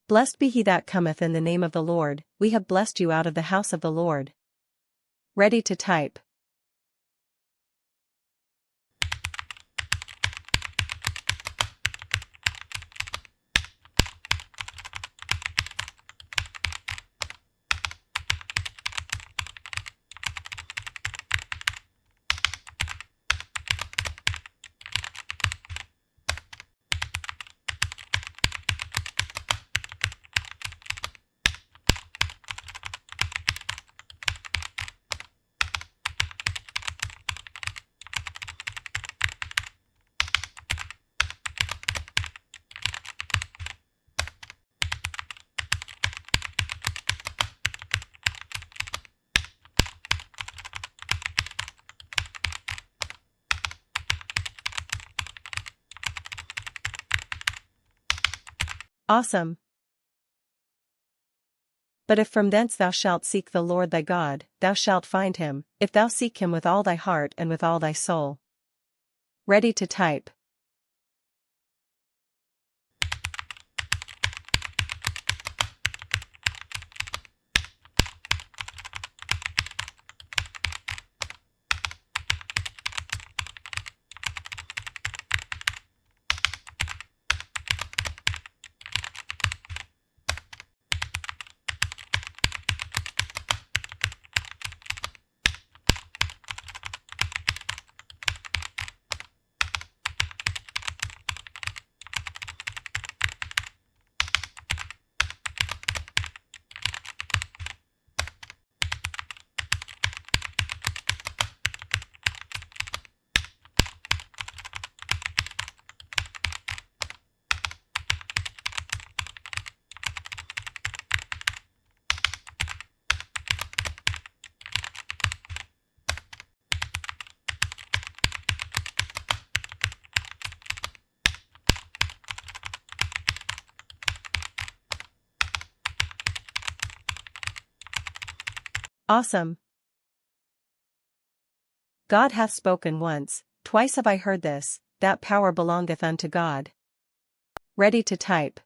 Blessed be he that cometh in the name of the Lord, we have blessed you out of the house of the Lord. Ready to type. Awesome. But if from thence thou shalt seek the Lord thy God, thou shalt find him, if thou seek him with all thy heart and with all thy soul. Ready to type. Awesome. God hath spoken once, twice have I heard this, that power belongeth unto God. Ready to type.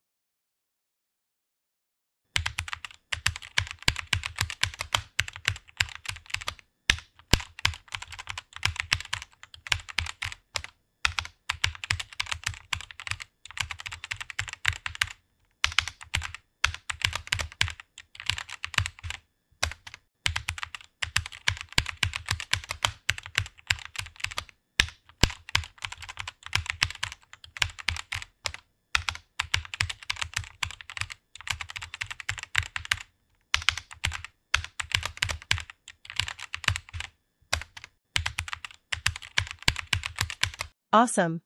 Awesome.